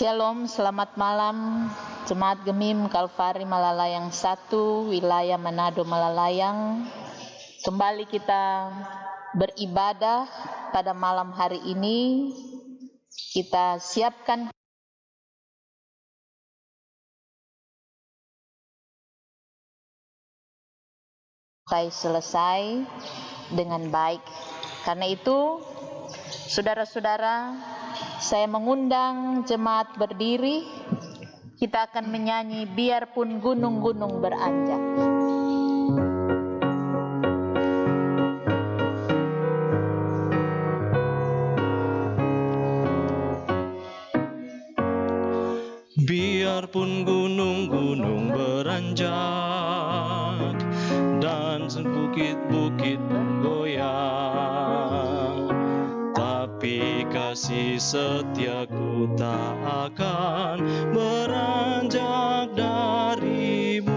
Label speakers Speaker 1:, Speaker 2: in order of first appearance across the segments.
Speaker 1: Shalom, selamat malam Jemaat Gemim Kalvari Malalayang 1, wilayah Manado Malalayang. Kembali kita beribadah pada malam hari ini. Kita siapkan sampai selesai dengan baik. Karena itu, saudara-saudara, saya mengundang jemaat berdiri. Kita akan menyanyi biarpun gunung-gunung beranjak.
Speaker 2: Biarpun gunung-gunung beranjak dan bukit-bukit goyang, tapi kasih setiaku tak akan beranjak darimu.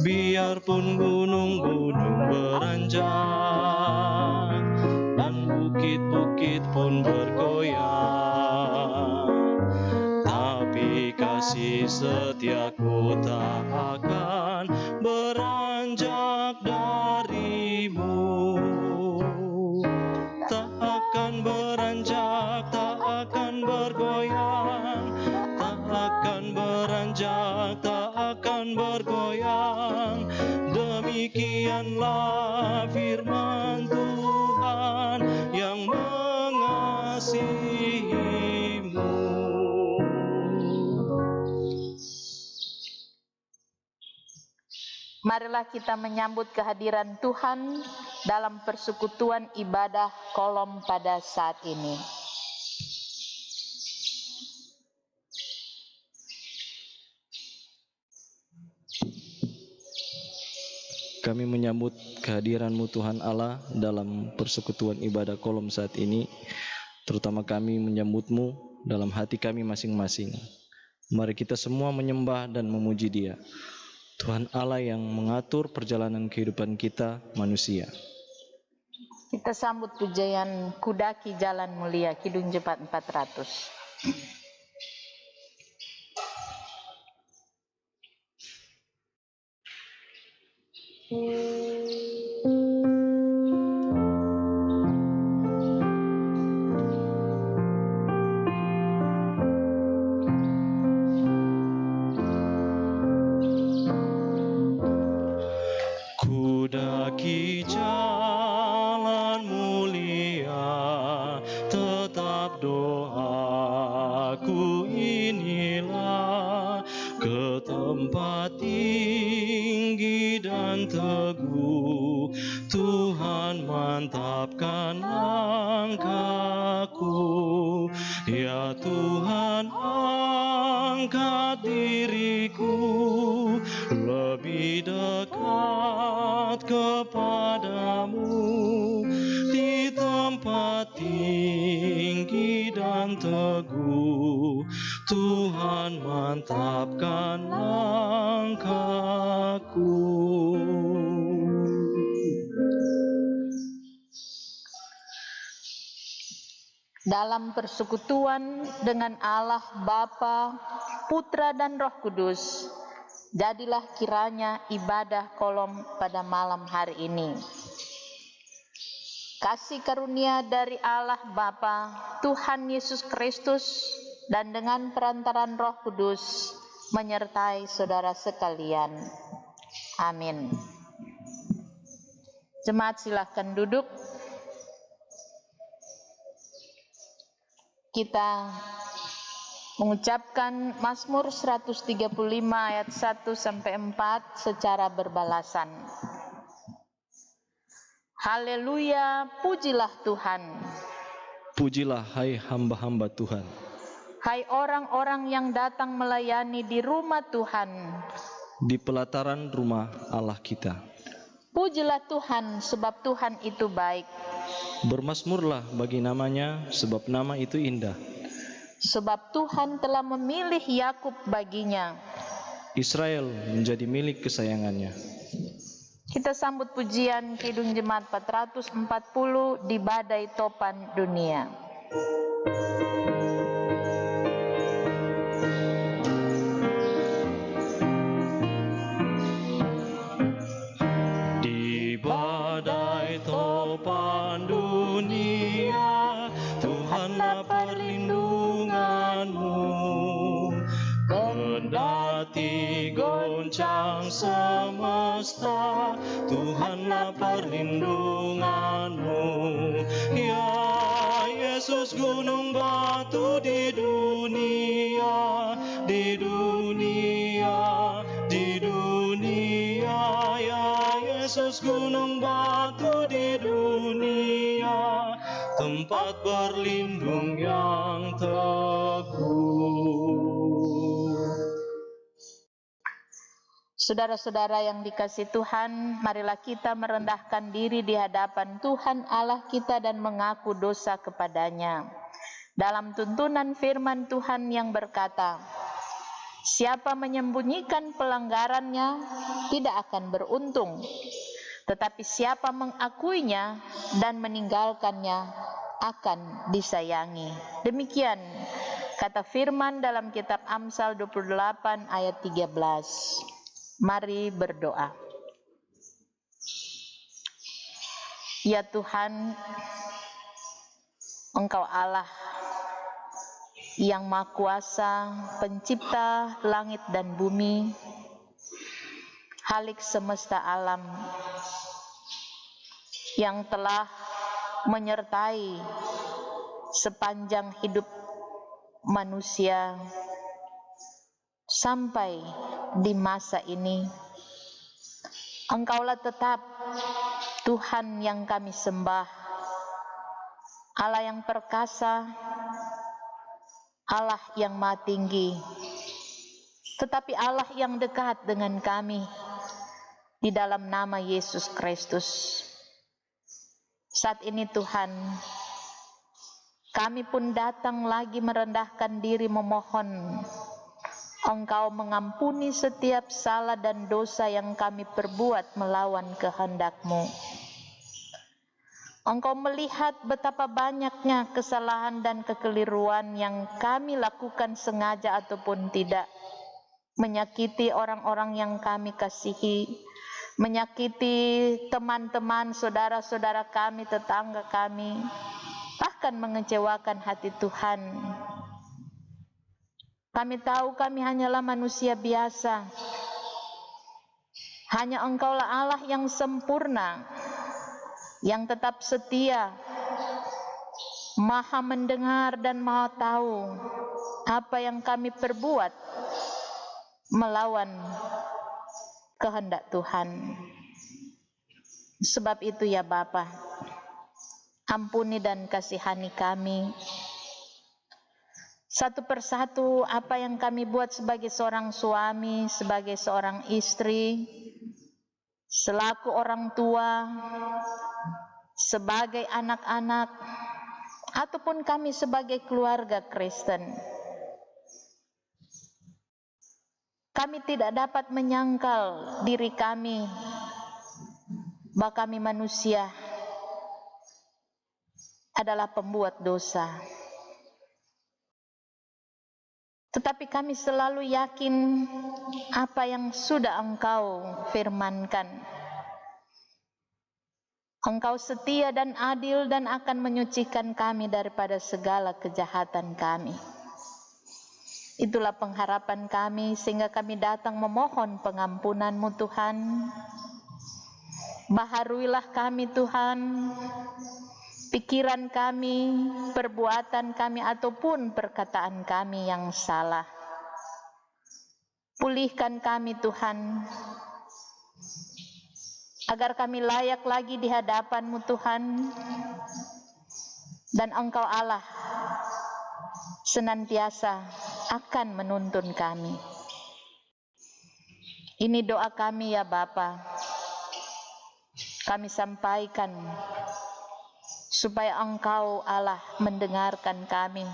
Speaker 2: Biarpun gunung-gunung beranjak dan bukit-bukit pun bergoyang, tapi kasih setiaku tak akan beranjak darimu. Tak akan beranjak, tak akan bergoyang, tak akan beranjak, tak akan bergoyang. Demikianlah firman Tuhan yang mengasihimu.
Speaker 1: Marilah kita menyambut kehadiran Tuhan dalam persekutuan ibadah kolom pada saat ini.
Speaker 2: Kami menyambut kehadiran-Mu Tuhan Allah dalam persekutuan ibadah kolom saat ini. Terutama kami menyambut-Mu dalam hati kami masing-masing. Mari kita semua menyembah dan memuji Dia, Tuhan Allah yang mengatur perjalanan kehidupan kita manusia.
Speaker 1: Kita sambut pujian Kudaki Jalan Mulia, Kidung Jepat 400.
Speaker 2: Kudaki jalan mulia, tetap doaku inilah, ke tempat tinggi dan teguh Tuhan mantapkan langkahku. Ya Tuhan, angkat diriku lebih dekat kepadamu, di tempat tinggi dan teguh Tuhan mantapkan langkahku.
Speaker 1: Dalam persekutuan dengan Allah Bapa, Putra dan Roh Kudus, jadilah kiranya ibadah kolom pada malam hari ini. kasih karunia dari Allah Bapa, Tuhan Yesus Kristus, dan dengan perantaran Roh Kudus menyertai saudara sekalian. Amin. Jemaat silahkan duduk. Kita mengucapkan Mazmur 135 ayat 1 sampai 4 secara berbalasan. Haleluya, pujilah Tuhan.
Speaker 2: Pujilah hai hamba-hamba Tuhan.
Speaker 1: Hai orang-orang yang datang melayani di rumah Tuhan.
Speaker 2: Di pelataran rumah Allah kita.
Speaker 1: Pujilah Tuhan, sebab Tuhan itu baik.
Speaker 2: Bermasmurlah bagi namanya, sebab nama itu indah.
Speaker 1: Sebab Tuhan telah memilih Yakub baginya.
Speaker 2: Israel menjadi milik kesayangannya.
Speaker 1: Kita sambut pujian Kidung Jemaat 440 di Badai Topan Dunia.
Speaker 2: Di badai topan dunia, Tuhanlah perlindunganmu. Kendati goncang semesta, Tuhanlah perlindunganmu. Ya Yesus gunung batu di dunia, di dunia, di dunia. Ya Yesus gunung batu di dunia, tempat berlindung yang teguh.
Speaker 1: Saudara-saudara yang dikasihi Tuhan, marilah kita merendahkan diri di hadapan Tuhan Allah kita dan mengaku dosa kepadanya. Dalam tuntunan firman Tuhan yang berkata, siapa menyembunyikan pelanggarannya tidak akan beruntung, tetapi siapa mengakuinya dan meninggalkannya akan disayangi. Demikian kata firman dalam kitab Amsal 28 ayat 13. Mari berdoa. Ya Tuhan, Engkau Allah yang Maha Kuasa, pencipta langit dan bumi, halik semesta alam, yang telah menyertai sepanjang hidup manusia sampai di masa ini. Engkaulah tetap Tuhan yang kami sembah, Allah yang perkasa, Allah yang maha tinggi, tetapi Allah yang dekat dengan kami di dalam nama Yesus Kristus. Saat ini Tuhan, kami pun datang lagi merendahkan diri memohon Engkau mengampuni setiap salah dan dosa yang kami perbuat melawan kehendak-Mu. Engkau melihat betapa banyaknya kesalahan dan kekeliruan yang kami lakukan sengaja ataupun tidak, menyakiti orang-orang yang kami kasihi, menyakiti teman-teman, saudara-saudara kami, tetangga kami, bahkan mengecewakan hati Tuhan. Kami tahu kami hanyalah manusia biasa. Hanya Engkaulah Allah yang sempurna, yang tetap setia, Maha mendengar dan Maha tahu apa yang kami perbuat melawan kehendak Tuhan. Sebab itu ya Bapa, ampuni dan kasihani kami. Satu persatu apa yang kami buat sebagai seorang suami, sebagai seorang istri, selaku orang tua, sebagai anak-anak, ataupun kami sebagai keluarga Kristen. Kami tidak dapat menyangkal diri kami bahwa kami manusia adalah pembuat dosa. Tetapi kami selalu yakin apa yang sudah Engkau firmankan. Engkau setia dan adil dan akan menyucikan kami daripada segala kejahatan kami. Itulah pengharapan kami sehingga kami datang memohon pengampunan-Mu Tuhan. Baharuilah kami Tuhan, pikiran kami, perbuatan kami ataupun perkataan kami yang salah. Pulihkan kami Tuhan, agar kami layak lagi di hadapan-Mu Tuhan, dan Engkau Allah senantiasa akan menuntun kami. Ini doa kami ya Bapa. Kami sampaikan supaya Engkau Allah mendengarkan kami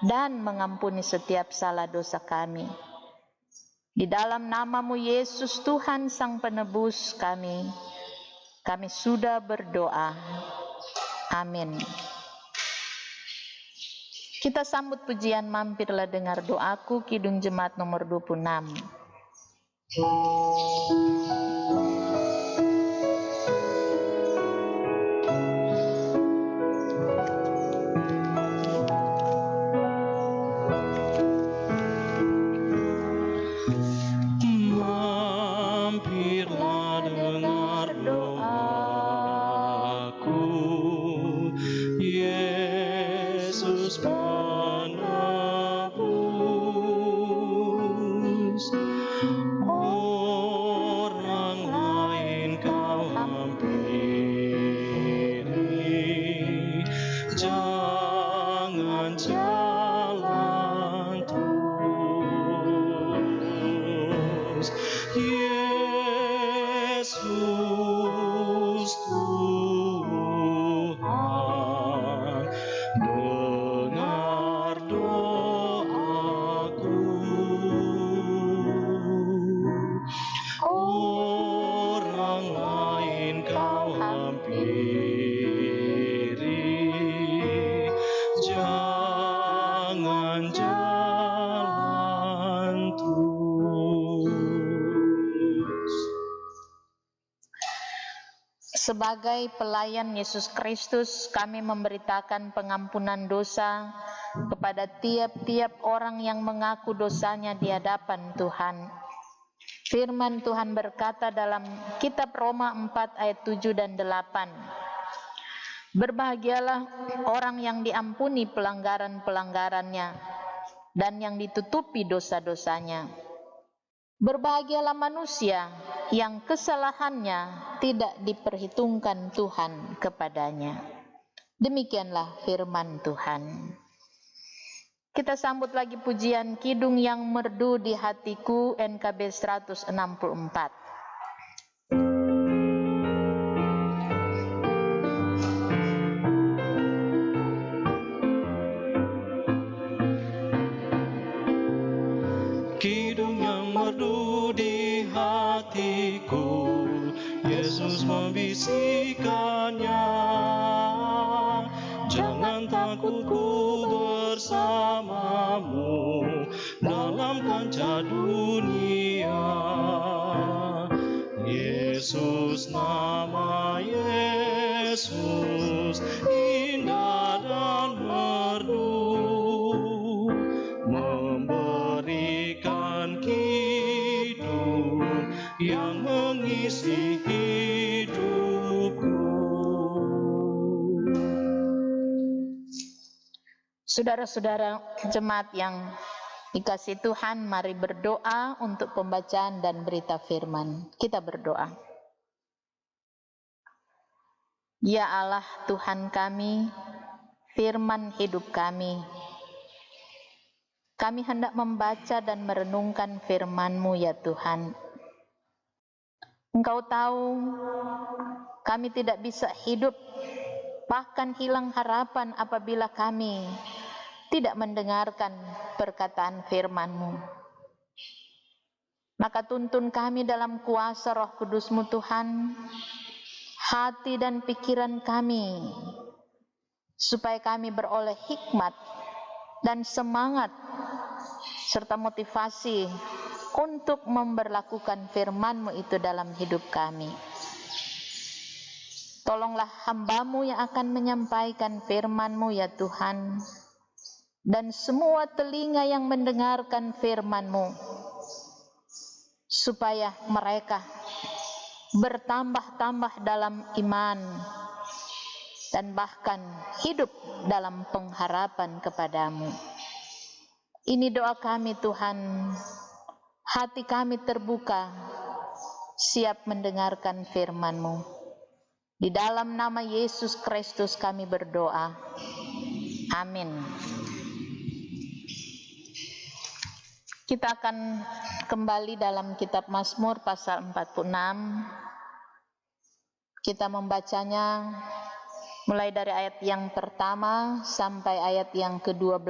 Speaker 1: dan mengampuni setiap salah dosa kami. Di dalam nama-Mu Yesus Tuhan Sang Penebus kami sudah berdoa. Amin. Kita sambut pujian Mampirlah Dengar Doaku, Kidung Jemaat nomor 26. Sebagai pelayan Yesus Kristus, kami memberitakan pengampunan dosa kepada tiap-tiap orang yang mengaku dosanya di hadapan Tuhan. Firman Tuhan berkata dalam kitab Roma 4 ayat 7 dan 8. Berbahagialah orang yang diampuni pelanggaran-pelanggarannya dan yang ditutupi dosa-dosanya. Berbahagialah manusia yang kesalahannya tidak diperhitungkan Tuhan kepadanya. Demikianlah firman Tuhan. Kita sambut lagi pujian Kidung Yang Merdu di Hatiku, NKB 164.
Speaker 2: Kidung yang merdu di hatiku, Yesus membisikkannya. Jangan takut, ku bersamamu dalam kancah dunia. Yesus, nama Yesus, indah dan merdu, memberikan kidung yang mengisi hidupku.
Speaker 1: Saudara-saudara jemaat yang dikasihi Tuhan, mari berdoa untuk pembacaan dan berita firman. Kita berdoa. Ya Allah Tuhan kami, firman hidup kami hendak membaca dan merenungkan firman-Mu ya Tuhan. Engkau tahu kami tidak bisa hidup, bahkan hilang harapan apabila kami tidak mendengarkan perkataan firman-Mu. Maka tuntun kami dalam kuasa Roh Kudus-Mu Tuhan, hati dan pikiran kami, supaya kami beroleh hikmat dan semangat serta motivasi untuk memberlakukan firman-Mu itu dalam hidup kami. Tolonglah hamba-Mu yang akan menyampaikan firman-Mu ya Tuhan, dan semua telinga yang mendengarkan firman-Mu, supaya mereka bertambah-tambah dalam iman dan bahkan hidup dalam pengharapan kepadamu. Ini doa kami Tuhan, hati kami terbuka, siap mendengarkan firman-Mu. Di dalam nama Yesus Kristus kami berdoa. Amin. Kita akan kembali dalam kitab Mazmur pasal 46. Kita membacanya mulai dari ayat yang pertama sampai ayat yang ke-12.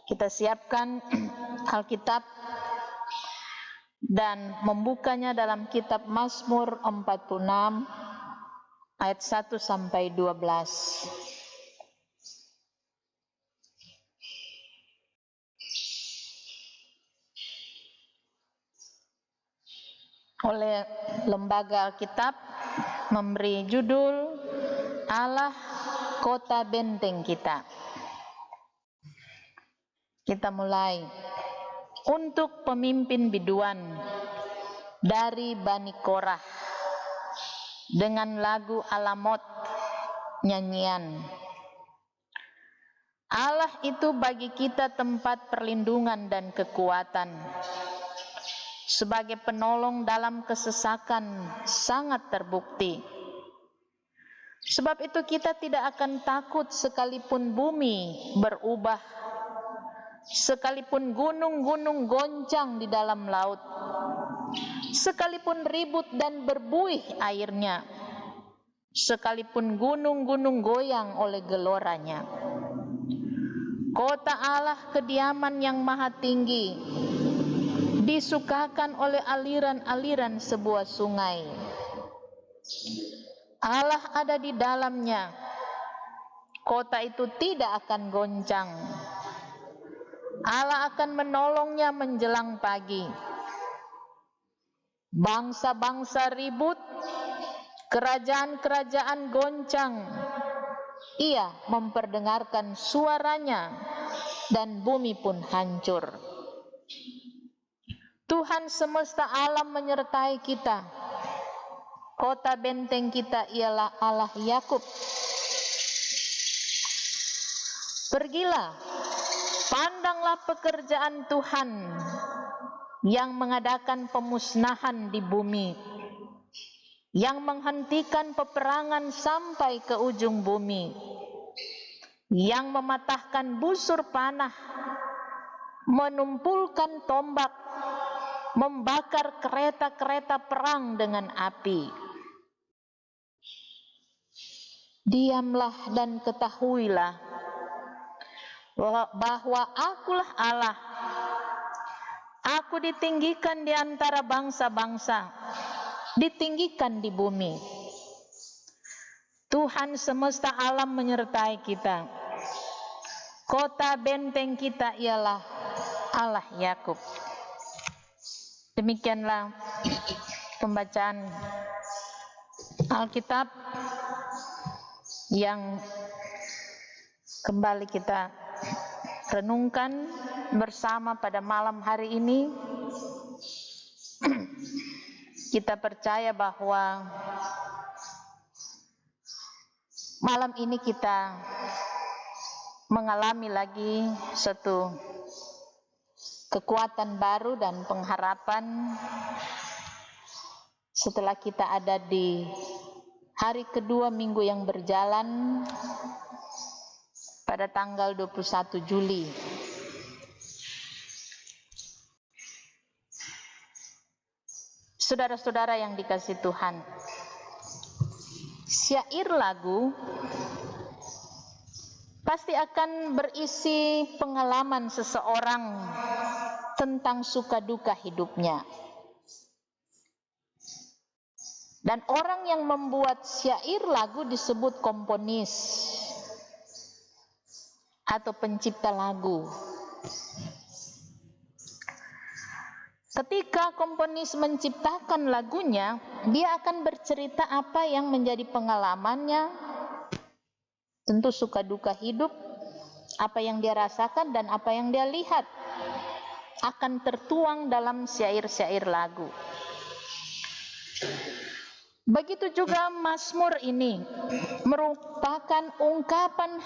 Speaker 1: Kita siapkan Alkitab dan membukanya dalam kitab Mazmur 46 ayat 1 sampai 12. Oleh Lembaga Alkitab memberi judul Allah Kota Benteng Kita. Kita mulai. Untuk pemimpin biduan dari Bani Korah dengan lagu Alamot nyanyian. Allah itu bagi kita tempat perlindungan dan kekuatan. Sebagai penolong dalam kesesakan sangat terbukti. Sebab itu kita tidak akan takut sekalipun bumi berubah, sekalipun gunung-gunung goncang di dalam laut, sekalipun ribut dan berbuih airnya, sekalipun gunung-gunung goyang oleh geloranya. Kota Allah kediaman yang maha tinggi, disukakan oleh aliran-aliran sebuah sungai. Allah ada di dalamnya, kota itu tidak akan goncang. Allah akan menolongnya menjelang pagi. Bangsa-bangsa ribut, kerajaan-kerajaan goncang. Ia memperdengarkan suaranya dan bumi pun hancur. Tuhan semesta alam menyertai kita. Kota benteng kita ialah Allah Yakub. Pergilah, pandanglah pekerjaan Tuhan yang mengadakan pemusnahan di bumi, yang menghentikan peperangan sampai ke ujung bumi, yang mematahkan busur panah, menumpulkan tombak, membakar kereta-kereta perang dengan api. Diamlah dan ketahuilah bahwa akulah Allah. Aku ditinggikan di antara bangsa-bangsa, ditinggikan di bumi. Tuhan semesta alam menyertai kita. Kota benteng kita ialah Allah Yakub. Demikianlah pembacaan Alkitab yang kembali kita renungkan bersama pada malam hari ini. Kita percaya bahwa malam ini kita mengalami lagi satu kekuatan baru dan pengharapan setelah kita ada di hari kedua minggu yang berjalan pada tanggal 21 Juli. Saudara-saudara yang dikasihi Tuhan, syair lagu pasti akan berisi pengalaman seseorang tentang suka duka hidupnya. Dan orang yang membuat syair lagu disebut komponis atau pencipta lagu. Ketika komponis menciptakan lagunya, dia akan bercerita apa yang menjadi pengalamannya, tentu suka duka hidup, apa yang dia rasakan dan apa yang dia lihat akan tertuang dalam syair-syair lagu. Begitu juga Mazmur ini merupakan ungkapan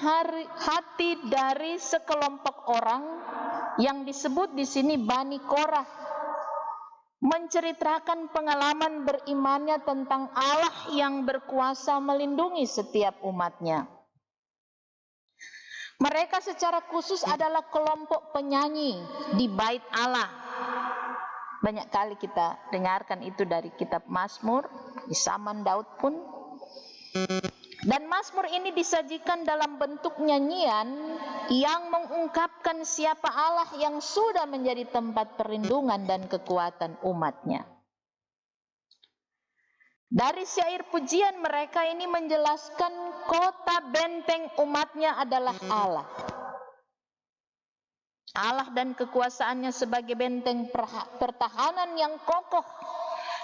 Speaker 1: hati dari sekelompok orang yang disebut di sini Bani Korah, menceritakan pengalaman berimannya tentang Allah yang berkuasa melindungi setiap umatnya. Mereka secara khusus adalah kelompok penyanyi di bait Allah. Banyak kali kita dengarkan itu dari kitab Mazmur, di zaman Daud pun. Dan Mazmur ini disajikan dalam bentuk nyanyian yang mengungkapkan siapa Allah yang sudah menjadi tempat perlindungan dan kekuatan umatnya. Dari syair pujian mereka ini menjelaskan kota benteng umatnya adalah Allah. Allah dan kekuasaannya sebagai benteng pertahanan yang kokoh,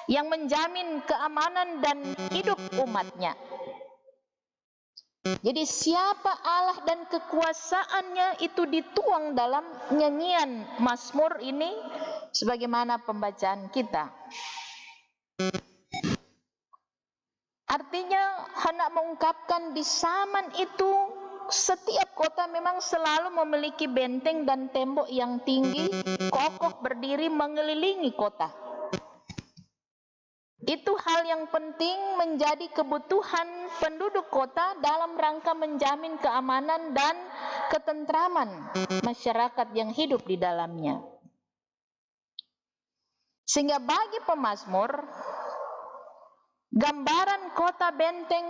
Speaker 1: yang menjamin keamanan dan hidup umatnya. Jadi siapa Allah dan kekuasaannya itu dituang dalam nyanyian Mazmur ini sebagaimana pembacaan kita. Artinya hendak mengungkapkan di zaman itu setiap kota memang selalu memiliki benteng dan tembok yang tinggi, kokoh berdiri mengelilingi kota. Itu hal yang penting menjadi kebutuhan penduduk kota dalam rangka menjamin keamanan dan ketentraman masyarakat yang hidup di dalamnya. Sehingga bagi pemazmur, gambaran kota benteng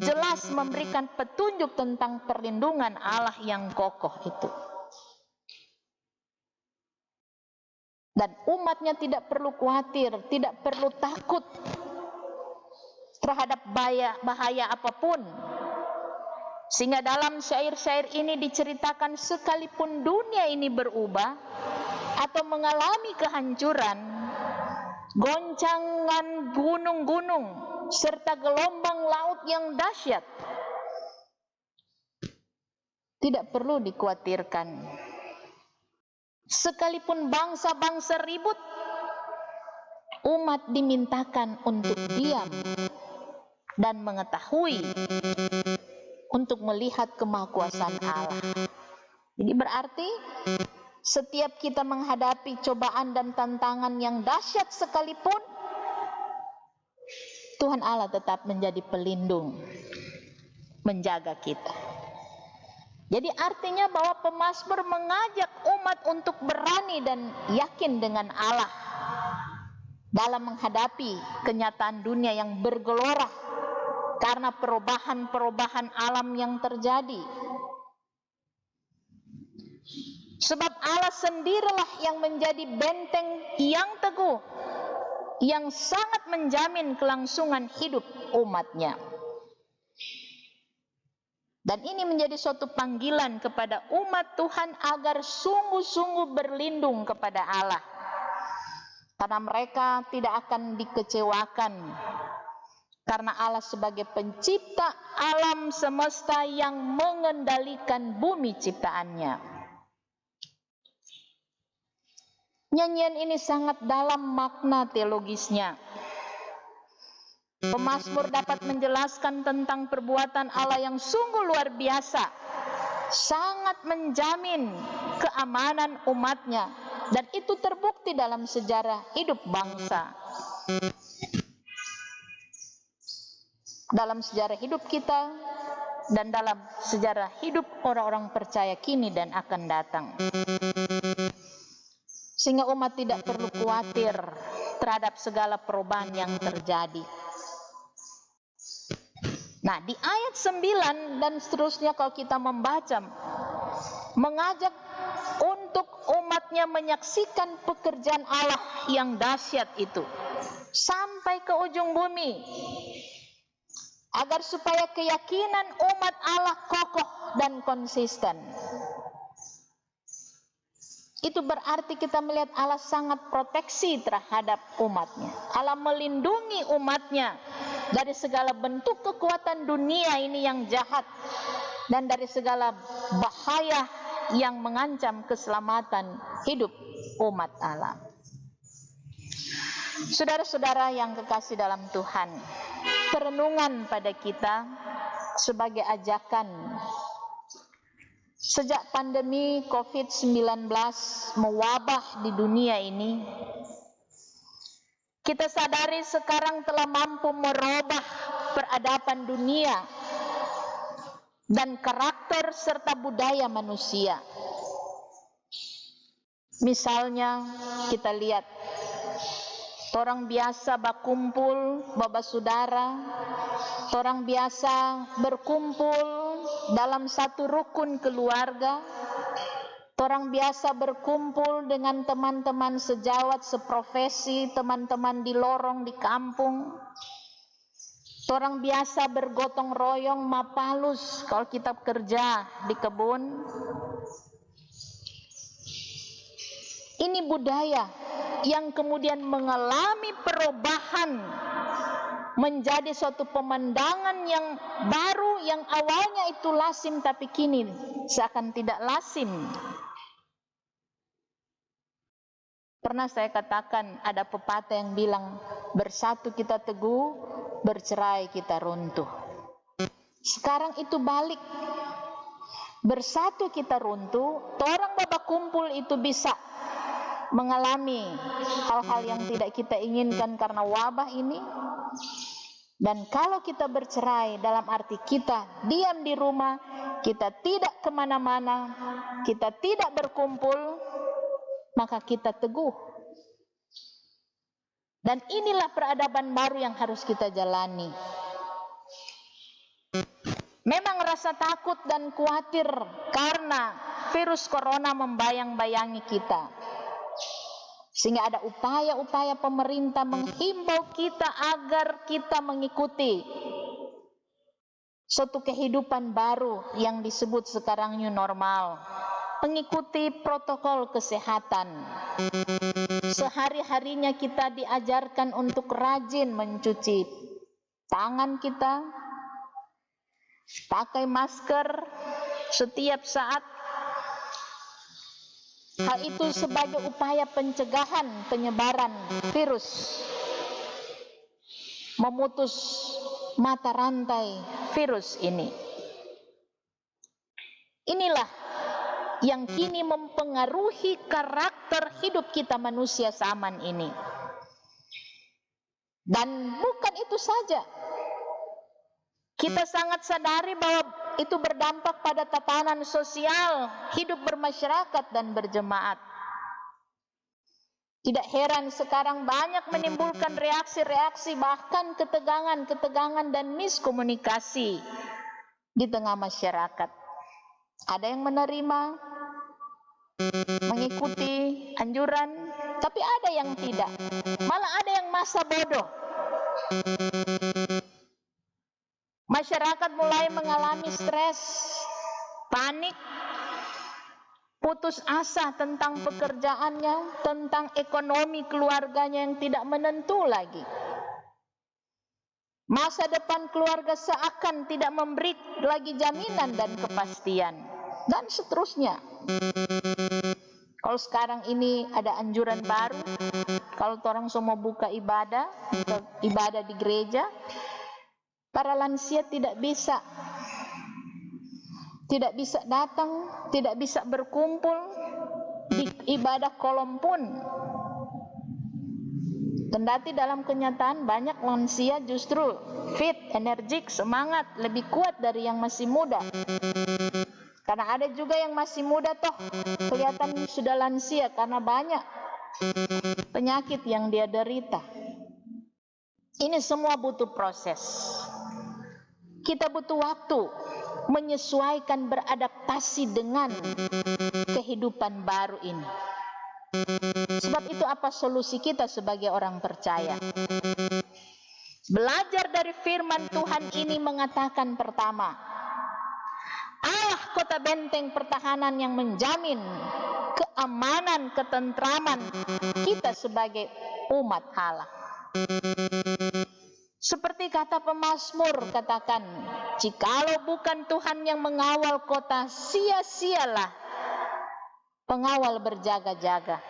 Speaker 1: jelas memberikan petunjuk tentang perlindungan Allah yang kokoh itu. Dan umatnya tidak perlu khawatir, tidak perlu takut terhadap bahaya apapun. Sehingga dalam syair-syair ini diceritakan sekalipun dunia ini berubah atau mengalami kehancuran, goncangan gunung-gunung serta gelombang laut yang dahsyat, tidak perlu dikhawatirkan. Sekalipun bangsa-bangsa ribut, umat dimintakan untuk diam dan mengetahui, untuk melihat kemahakuasaan Allah. Jadi berarti setiap kita menghadapi cobaan dan tantangan yang dahsyat sekalipun, Tuhan Allah tetap menjadi pelindung, menjaga kita. Jadi artinya bahwa pemazmur mengajak umat untuk berani dan yakin dengan Allah dalam menghadapi kenyataan dunia yang bergelora karena perubahan-perubahan alam yang terjadi. Sebab Allah sendirilah yang menjadi benteng yang teguh, yang sangat menjamin kelangsungan hidup umatnya. Dan ini menjadi suatu panggilan kepada umat Tuhan agar sungguh-sungguh berlindung kepada Allah. Karena mereka tidak akan dikecewakan. Karena Allah sebagai pencipta alam semesta yang mengendalikan bumi ciptaannya. Nyanyian ini sangat dalam makna teologisnya. Pemazmur dapat menjelaskan tentang perbuatan Allah yang sungguh luar biasa, sangat menjamin keamanan umatnya, dan itu terbukti dalam sejarah hidup bangsa, dalam sejarah hidup kita, dan dalam sejarah hidup orang-orang percaya kini dan akan datang. Sehingga umat tidak perlu khawatir terhadap segala perubahan yang terjadi. Nah, di ayat 9 dan seterusnya kalau kita membaca, mengajak untuk umatnya menyaksikan pekerjaan Allah yang dahsyat itu sampai ke ujung bumi, agar supaya keyakinan umat Allah kokoh dan konsisten. Itu berarti kita melihat Allah sangat proteksi terhadap umatnya. Allah melindungi umatnya dari segala bentuk kekuatan dunia ini yang jahat dan dari segala bahaya yang mengancam keselamatan hidup umat Allah. Saudara-saudara yang kekasih dalam Tuhan, perenungan pada kita sebagai ajakan. Sejak pandemi COVID-19 mewabah di dunia ini, kita sadari sekarang telah mampu merubah peradaban dunia dan karakter serta budaya manusia. Misalnya kita lihat orang biasa berkumpul, bapak saudara, orang biasa berkumpul dalam satu rukun keluarga, orang biasa berkumpul dengan teman-teman sejawat, seprofesi, teman-teman di lorong, di kampung. Orang biasa bergotong royong, mapalus kalau kita kerja di kebun. Ini budaya yang kemudian mengalami perubahan menjadi suatu pemandangan yang baru, yang awalnya itu lazim tapi kini seakan tidak lazim. Pernah saya katakan ada pepatah yang bilang, bersatu kita teguh, bercerai kita runtuh. Sekarang itu balik. Bersatu kita runtuh, orang babak kumpul itu bisa mengalami hal-hal yang tidak kita inginkan karena wabah ini. Dan kalau kita bercerai, dalam arti kita diam di rumah, kita tidak kemana-mana, kita tidak berkumpul, maka kita teguh. Dan inilah peradaban baru yang harus kita jalani. Memang rasa takut dan khawatir karena virus corona membayang-bayangi kita. Sehingga ada upaya-upaya pemerintah menghimbau kita agar kita mengikuti suatu kehidupan baru yang disebut sekarang new normal. Mengikuti protokol kesehatan. Sehari-harinya kita diajarkan untuk rajin mencuci tangan kita, pakai masker setiap saat. Hal itu sebagai upaya pencegahan penyebaran virus, memutus mata rantai virus ini. Inilah yang kini mempengaruhi karakter hidup kita manusia zaman ini. Dan bukan itu saja, kita sangat sadari bahwa itu berdampak pada tatanan sosial, hidup bermasyarakat dan berjemaat. Tidak heran sekarang banyak menimbulkan reaksi-reaksi, bahkan ketegangan-ketegangan dan miskomunikasi di tengah masyarakat. Ada yang menerima, mengikuti anjuran, tapi ada yang tidak. Malah ada yang masa bodoh. Masyarakat mulai mengalami stres, panik, putus asa tentang pekerjaannya, tentang ekonomi keluarganya yang tidak menentu lagi. Masa depan keluarga seakan tidak memberi lagi jaminan dan kepastian, dan seterusnya. Kalau sekarang ini ada anjuran baru, kalau orang semua buka ibadah di gereja, para lansia tidak bisa datang, tidak bisa berkumpul di ibadah kolom pun. Kendati dalam kenyataan banyak lansia justru fit, energik, semangat, lebih kuat dari yang masih muda. Karena ada juga yang masih muda toh kelihatan sudah lansia karena banyak penyakit yang dia derita. Ini semua butuh proses. Kita butuh waktu menyesuaikan, beradaptasi dengan kehidupan baru ini. Sebab itu apa solusi kita sebagai orang percaya? Belajar dari firman Tuhan ini mengatakan pertama, Allah kota benteng pertahanan yang menjamin keamanan, ketentraman kita sebagai umat Allah. Seperti kata pemazmur, katakan, jikalau bukan Tuhan yang mengawal kota, sia-sialah pengawal berjaga-jaga.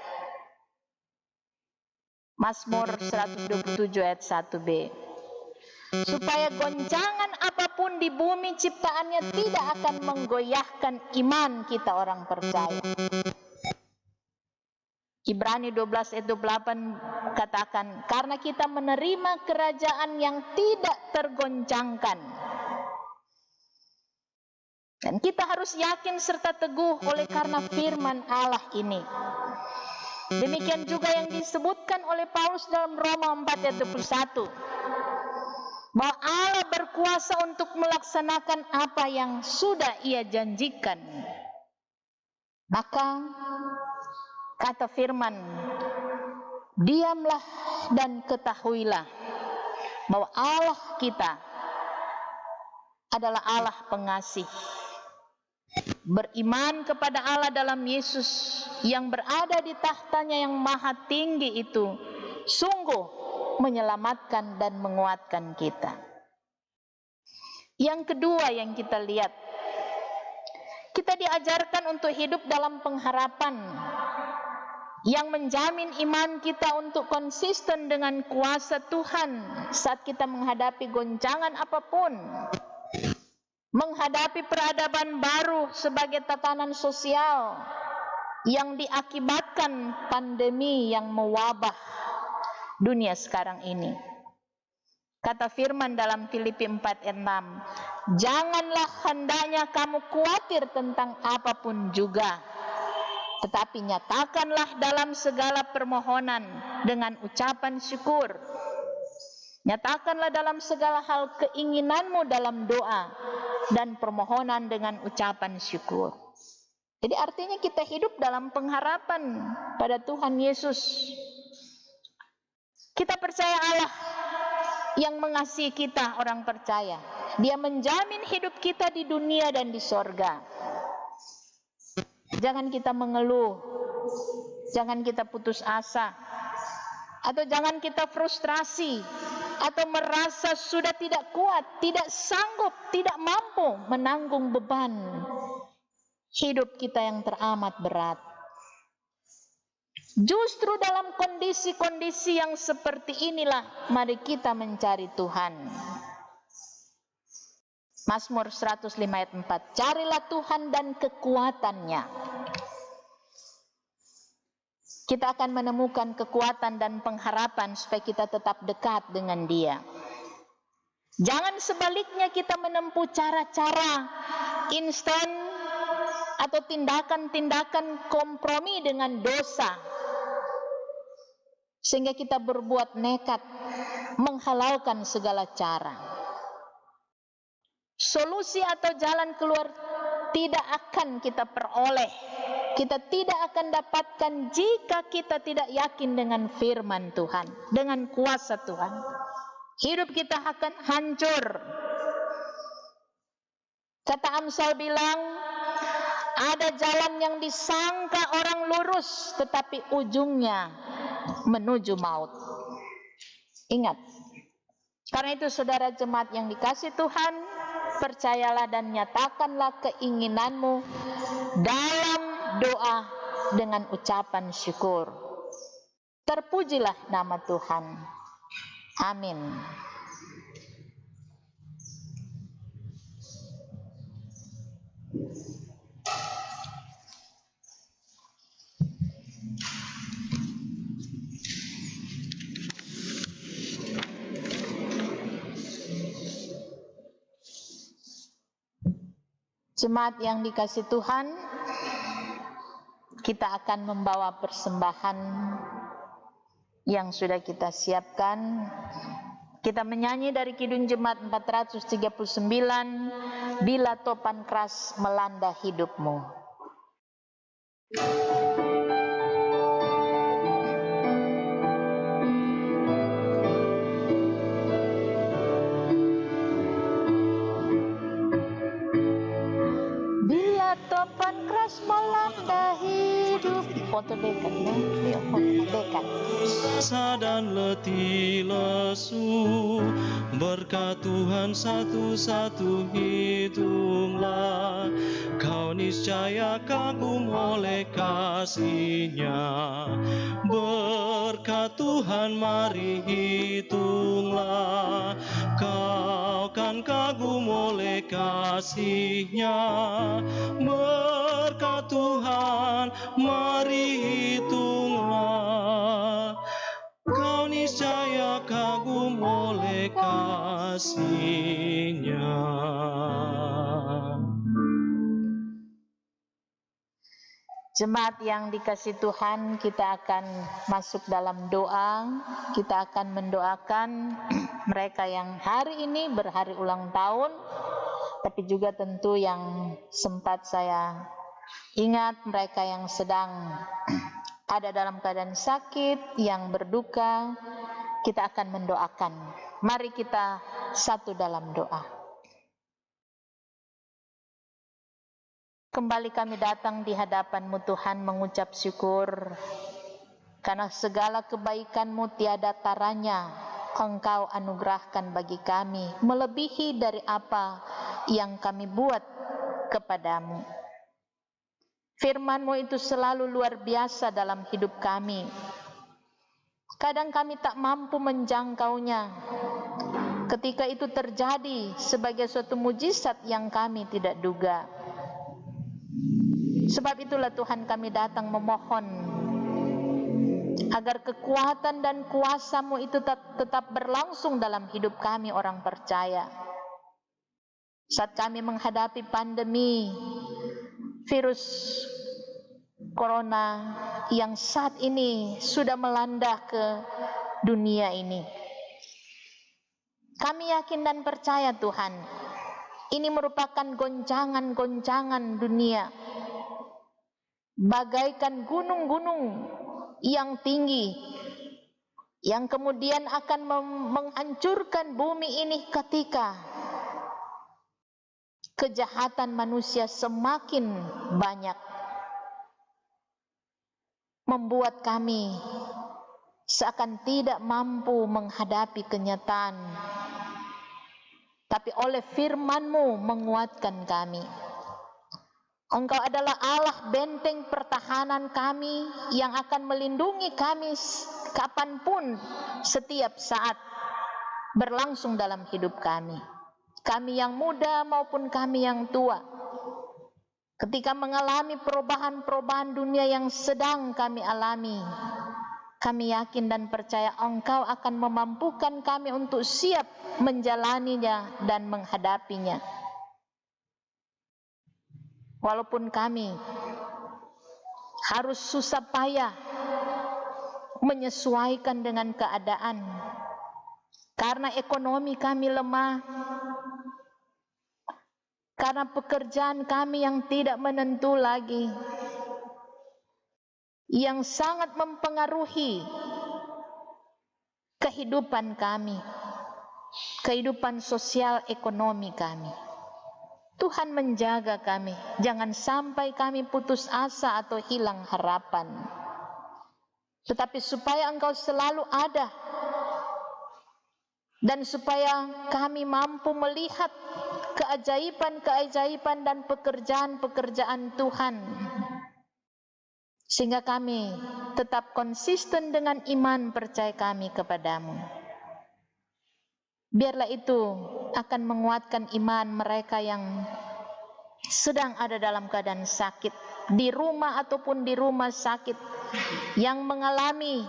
Speaker 1: Mazmur 127 ayat 1b. Supaya goncangan apapun di bumi ciptaannya tidak akan menggoyahkan iman kita orang percaya. Ibrani 12 ayat 28 katakan, karena kita menerima kerajaan yang tidak tergoncangkan. Dan kita harus yakin serta teguh oleh karena firman Allah ini. Demikian juga yang disebutkan oleh Paulus dalam Roma 4 ayat 21. Bahwa Allah berkuasa untuk melaksanakan apa yang sudah Ia janjikan. Maka kata firman, diamlah dan ketahuilah bahwa Allah kita adalah Allah pengasih. Beriman kepada Allah dalam Yesus yang berada di tahtanya yang maha tinggi itu sungguh menyelamatkan dan menguatkan kita. Yang kedua yang kita lihat, kita diajarkan untuk hidup dalam pengharapan yang menjamin iman kita untuk konsisten dengan kuasa Tuhan saat kita menghadapi goncangan apapun. Menghadapi peradaban baru sebagai tatanan sosial yang diakibatkan pandemi yang mewabah dunia sekarang ini. Kata firman dalam Filipi 4 ayat 6, janganlah hendaknya kamu khawatir tentang apapun juga, tetapi nyatakanlah dalam segala permohonan dengan ucapan syukur. Nyatakanlah dalam segala hal keinginanmu dalam doa dan permohonan dengan ucapan syukur. Jadi artinya kita hidup dalam pengharapan pada Tuhan Yesus. Kita percaya Allah yang mengasihi kita orang percaya. Dia menjamin hidup kita di dunia dan di sorga. Jangan kita mengeluh, jangan kita putus asa, atau jangan kita frustrasi, atau merasa sudah tidak kuat, tidak sanggup, tidak mampu menanggung beban hidup kita yang teramat berat. Justru dalam kondisi-kondisi yang seperti inilah mari kita mencari Tuhan. Mazmur 105 ayat 4, carilah Tuhan dan kekuatannya. Kita akan menemukan kekuatan dan pengharapan supaya kita tetap dekat dengan Dia. Jangan sebaliknya kita menempuh cara-cara instan atau tindakan-tindakan kompromi dengan dosa, sehingga kita berbuat nekat, menghalaukan segala cara. Solusi atau jalan keluar tidak akan kita peroleh, kita tidak akan dapatkan jika kita tidak yakin dengan firman Tuhan, dengan kuasa Tuhan. Hidup kita akan hancur. Kata Amsal bilang, ada jalan yang disangka orang lurus, tetapi ujungnya menuju maut. Ingat, karena itu saudara jemaat yang dikasihi Tuhan, percayalah dan nyatakanlah keinginanmu dalam doa dengan ucapan syukur. Terpujilah nama Tuhan. Amin. Jemaat yang dikasihi Tuhan, kita akan membawa persembahan yang sudah kita siapkan. Kita menyanyi dari Kidung Jemaat 439, bila topan keras melanda hidupmu. Bila topan keras melanda hidupmu, foto dekat, dekat.
Speaker 2: Dan letih lesu, berkat Tuhan satu-satu hitunglah. Kau niscaya kagum oleh kasih-Nya. Berkat Tuhan mari hitunglah. Kau kan kagum oleh kasih-Nya. Berkat Tuhan mari hitunglah. Kau niscaya kagum oleh kasih-Nya.
Speaker 1: Jemaat yang dikasihi Tuhan, kita akan masuk dalam doa. Kita akan mendoakan mereka yang hari ini berhari ulang tahun, tapi juga tentu yang sempat saya ingat mereka yang sedang ada dalam keadaan sakit, yang berduka. Kita akan mendoakan. Mari kita satu dalam doa. Kembali kami datang di hadapan-Mu Tuhan mengucap syukur karena segala kebaikan-Mu tiada taranya Engkau anugerahkan bagi kami, melebihi dari apa yang kami buat kepadamu. Firman-Mu itu selalu luar biasa dalam hidup kami. Kadang kami tak mampu menjangkaunya. Ketika itu terjadi sebagai suatu mujizat yang kami tidak duga. Sebab itulah Tuhan kami datang memohon agar kekuatan dan kuasa-Mu itu tetap berlangsung dalam hidup kami orang percaya. Saat kami menghadapi pandemi virus corona yang saat ini sudah melanda ke dunia ini. Kami yakin dan percaya Tuhan, ini merupakan goncangan-goncangan dunia. Bagaikan gunung-gunung yang tinggi yang kemudian akan menghancurkan bumi ini ketika kejahatan manusia semakin banyak, membuat kami seakan tidak mampu menghadapi kenyataan, tapi oleh firman-Mu menguatkan kami. Engkau adalah Allah benteng pertahanan kami yang akan melindungi kami kapanpun, setiap saat berlangsung dalam hidup kami. Kami yang muda maupun kami yang tua. Ketika mengalami perubahan-perubahan dunia yang sedang kami alami, kami yakin dan percaya Engkau akan memampukan kami untuk siap menjalaninya dan menghadapinya. Walaupun kami harus susah payah menyesuaikan dengan keadaan, karena ekonomi kami lemah, karena pekerjaan kami yang tidak menentu lagi, yang sangat mempengaruhi kehidupan kami, kehidupan sosial ekonomi kami. Tuhan menjaga kami, jangan sampai kami putus asa atau hilang harapan. Tetapi supaya Engkau selalu ada, dan supaya kami mampu melihat keajaiban-keajaiban dan pekerjaan-pekerjaan Tuhan, sehingga kami tetap konsisten dengan iman percaya kami kepadamu. Biarlah itu akan menguatkan iman mereka yang sedang ada dalam keadaan sakit, di rumah ataupun di rumah sakit, yang mengalami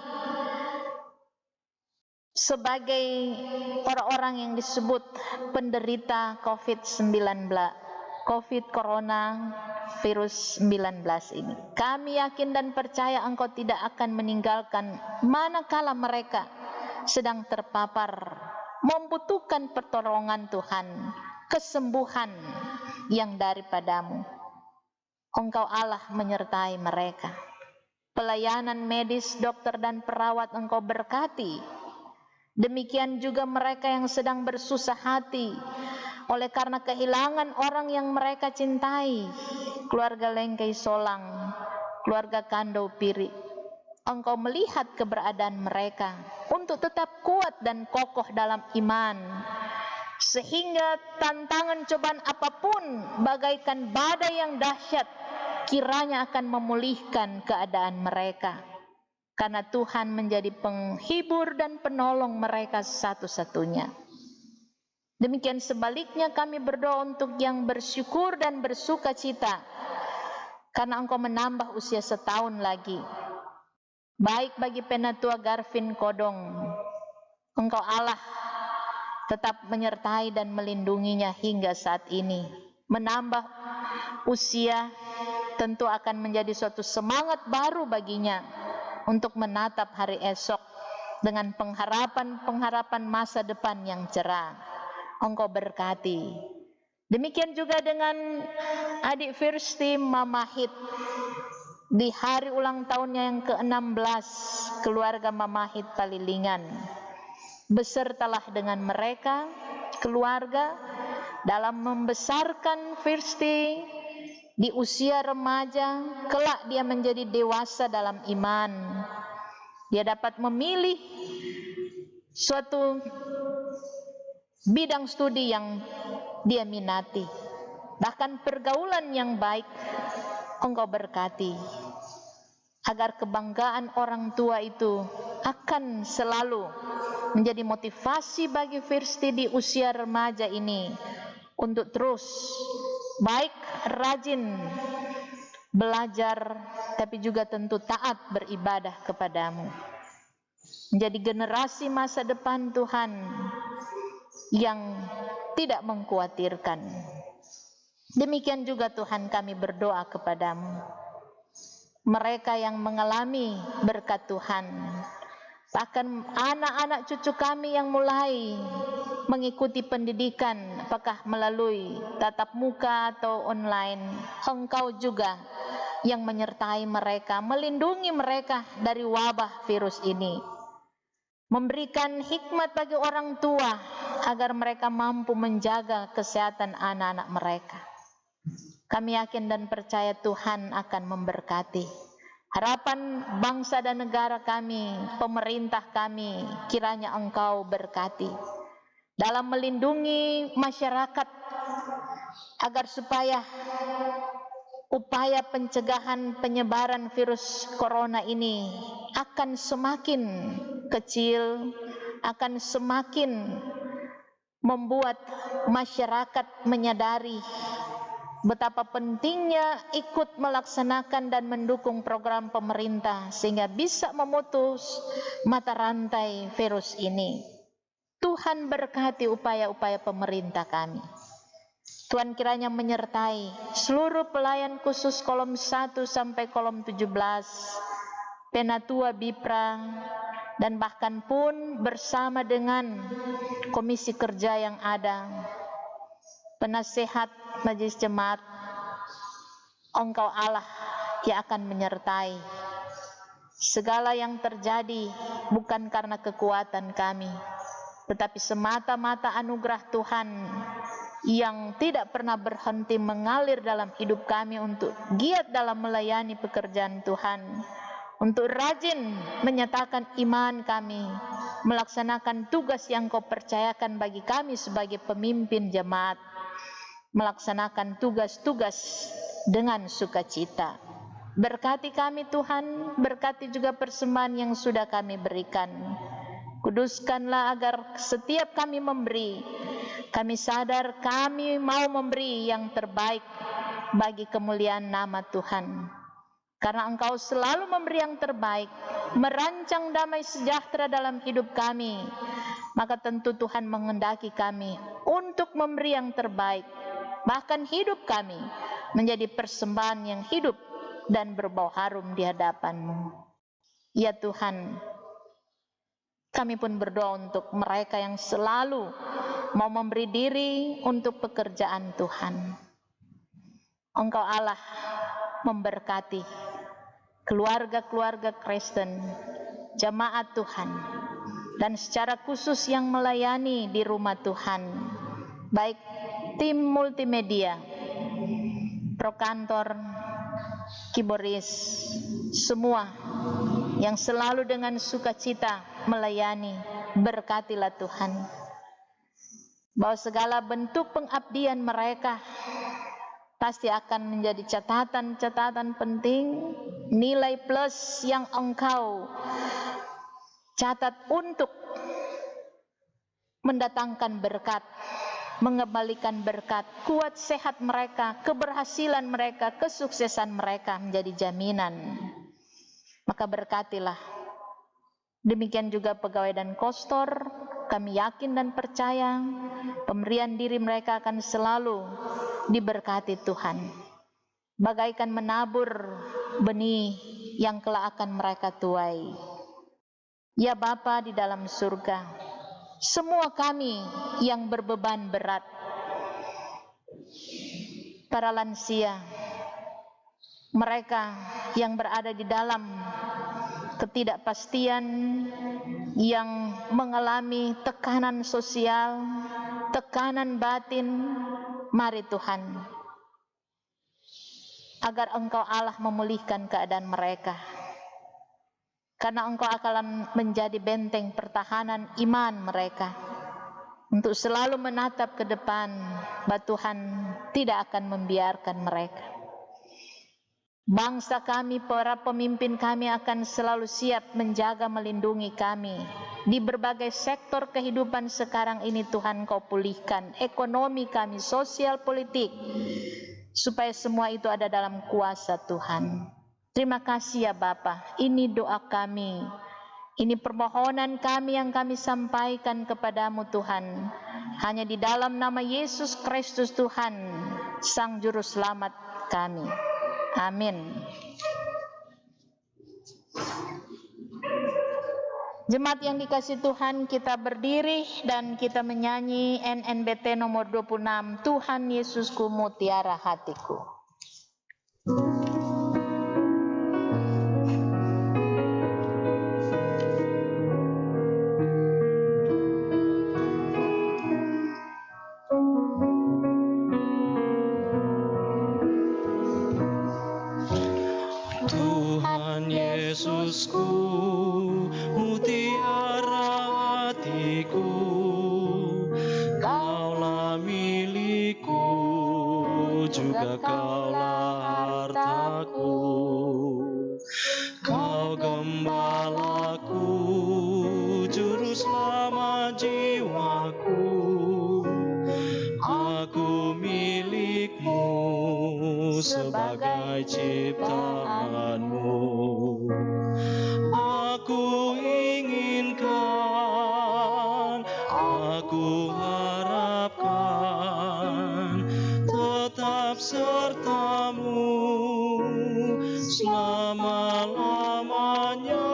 Speaker 1: sebagai orang-orang yang disebut penderita COVID-19, COVID Corona virus 19 ini. Kami yakin dan percaya Engkau tidak akan meninggalkan manakala mereka sedang terpapar, membutuhkan pertolongan Tuhan, kesembuhan yang daripadamu. Engkau Allah menyertai mereka. Pelayanan medis, dokter dan perawat Engkau berkati. Demikian juga mereka yang sedang bersusah hati oleh karena kehilangan orang yang mereka cintai, keluarga Lengkei Solang, keluarga Kando Piri, Engkau melihat keberadaan mereka untuk tetap kuat dan kokoh dalam iman, sehingga tantangan cobaan apapun bagaikan badai yang dahsyat kiranya akan memulihkan keadaan mereka, karena Tuhan menjadi penghibur dan penolong mereka satu-satunya. Demikian sebaliknya kami berdoa untuk yang bersyukur dan bersuka cita, karena Engkau menambah usia 1 tahun lagi. Baik bagi Penatua Garvin Kodong, Engkau Allah tetap menyertai dan melindunginya hingga saat ini. Menambah usia tentu akan menjadi suatu semangat baru baginya untuk menatap hari esok dengan pengharapan masa depan yang cerah. Engkau berkati. Demikian juga dengan adik Firsti Mamahit, di hari ulang tahunnya yang ke-16, keluarga Mamahit Palilingan. Besertalah dengan mereka, keluarga, dalam membesarkan Firsti di usia remaja, kelak dia menjadi dewasa dalam iman. Dia dapat memilih suatu bidang studi yang dia minati, bahkan pergaulan yang baik. Engkau berkati, agar kebanggaan orang tua itu akan selalu menjadi motivasi bagi Firsti di usia remaja ini untuk terus baik rajin belajar, tapi juga tentu taat beribadah kepadamu, menjadi generasi masa depan Tuhan yang tidak mengkhawatirkan. Demikian juga Tuhan kami berdoa kepadamu, mereka yang mengalami berkat Tuhan, bahkan anak-anak cucu kami yang mulai mengikuti pendidikan, apakah melalui tatap muka atau online, Engkau juga yang menyertai mereka, melindungi mereka dari wabah virus ini, memberikan hikmat bagi orang tua agar mereka mampu menjaga kesehatan anak-anak mereka. Kami yakin dan percaya Tuhan akan memberkati harapan bangsa dan negara kami, pemerintah kami, kiranya Engkau berkati dalam melindungi masyarakat, agar supaya upaya pencegahan penyebaran virus corona ini akan semakin kecil, akan semakin membuat masyarakat menyadari betapa pentingnya ikut melaksanakan dan mendukung program pemerintah sehingga bisa memutus mata rantai virus ini. Tuhan berkati upaya-upaya pemerintah kami. Tuhan kiranya menyertai seluruh pelayan khusus kolom 1 sampai kolom 17, Penatua Bipra, dan bahkan pun bersama dengan komisi kerja yang ada, penasehat Majelis Jemaat. Engkau Allah yang akan menyertai. Segala yang terjadi bukan karena kekuatan kami, tetapi semata-mata anugerah Tuhan yang tidak pernah berhenti mengalir dalam hidup kami untuk giat dalam melayani pekerjaan Tuhan, untuk rajin menyatakan iman kami, melaksanakan tugas yang Kau percayakan bagi kami sebagai pemimpin jemaat, melaksanakan tugas-tugas dengan sukacita. Berkati kami Tuhan, berkati juga persembahan yang sudah kami berikan. Kuduskanlah agar setiap kami memberi, kami sadar kami mau memberi yang terbaik bagi kemuliaan nama Tuhan. Karena Engkau selalu memberi yang terbaik, merancang damai sejahtera dalam hidup kami, maka tentu Tuhan menghendaki kami untuk memberi yang terbaik. Bahkan hidup kami menjadi persembahan yang hidup dan berbau harum di hadapan-Mu. Ya Tuhan, kami pun berdoa untuk mereka yang selalu mau memberi diri untuk pekerjaan Tuhan. Engkau Allah memberkati keluarga-keluarga Kristen, jemaat Tuhan, dan secara khusus yang melayani di rumah Tuhan, baik tim multimedia, prokantor, Ki Boris, semua yang selalu dengan sukacita melayani, berkatilah Tuhan. Bahwa segala bentuk pengabdian mereka pasti akan menjadi catatan-catatan penting, nilai plus yang Engkau catat untuk mendatangkan berkat, mengembalikan berkat, kuat sehat mereka, keberhasilan mereka, kesuksesan mereka menjadi jaminan. Maka berkatilah. Demikian juga pegawai dan kostor, kami yakin dan percaya pemberian diri mereka akan selalu diberkati Tuhan. Bagaikan menabur benih yang kelak akan mereka tuai. Ya Bapa di dalam surga, semua kami yang berbeban berat, para lansia, mereka yang berada di dalam ketidakpastian, yang mengalami tekanan sosial, tekanan batin, mari Tuhan, agar Engkau Allah memulihkan keadaan mereka. Karena Engkau akan menjadi benteng pertahanan iman mereka untuk selalu menatap ke depan, bahwa Tuhan tidak akan membiarkan mereka. Bangsa kami, para pemimpin kami akan selalu siap menjaga, melindungi kami di berbagai sektor kehidupan sekarang ini. Tuhan, Kau pulihkan ekonomi kami, sosial, politik, supaya semua itu ada dalam kuasa Tuhan. Terima kasih ya Bapa, ini doa kami, ini permohonan kami yang kami sampaikan kepadamu Tuhan, hanya di dalam nama Yesus Kristus Tuhan, Sang Juru Selamat kami. Amin. Jemaat yang dikasihi Tuhan, kita berdiri dan kita menyanyi NNBT nomor 26, Tuhan Yesusku mutiara hatiku.
Speaker 2: Tuhan Yesusku, mutiara hatiku, Kaulah milikku, juga Kaulah hartaku. Kau gembalaku, juru selamat jiwaku, aku milikmu sebagai ciptaanmu. Aku inginkan, aku harapkan tetap sertamu selama-lamanya.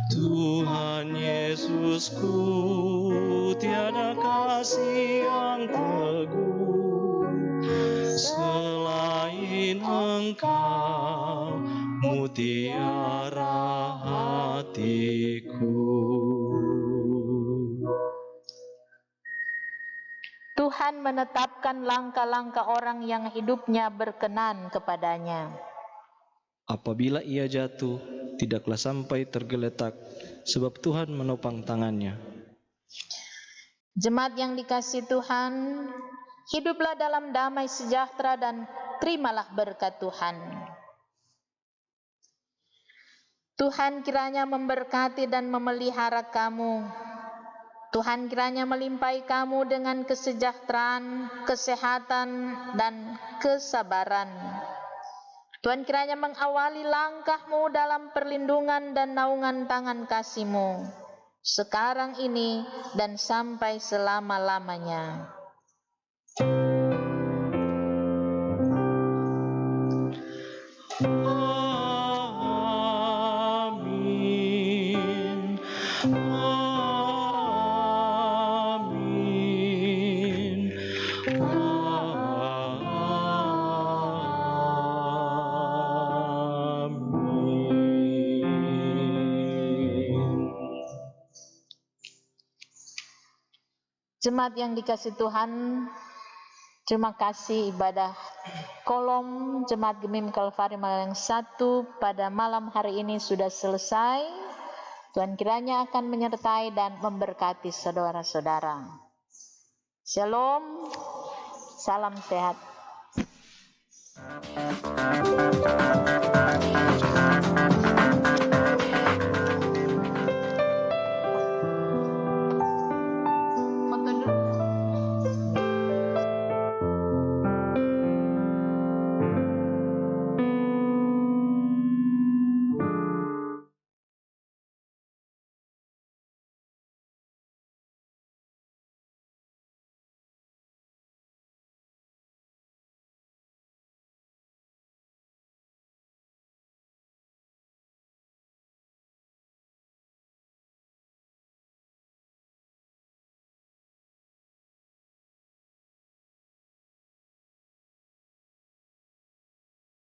Speaker 2: Tuhan Yesusku, tiada kasih yang teguh selain Engkau, mutiara hatiku.
Speaker 1: Tuhan menetapkan langkah-langkah orang yang hidupnya berkenan kepadanya.
Speaker 2: Apabila ia jatuh, tidaklah sampai tergeletak, sebab Tuhan menopang tangannya.
Speaker 1: Jemaat yang dikasihi Tuhan, hiduplah dalam damai sejahtera dan terimalah berkat Tuhan. Tuhan kiranya memberkati dan memelihara kamu. Tuhan kiranya melimpahi kamu dengan kesejahteraan, kesehatan, dan kesabaran. Tuhan kiranya mengawali langkahmu dalam perlindungan dan naungan tangan kasih-Mu, sekarang ini dan sampai selama-lamanya.
Speaker 2: Amin. Amin.
Speaker 1: Jemaat yang dikasihi Tuhan, Terima kasih ibadah kolom Jemaat Gemim Kalvari Malang 1 pada malam hari ini sudah selesai. Tuhan kiranya akan menyertai dan memberkati saudara-saudara. Shalom, salam sehat.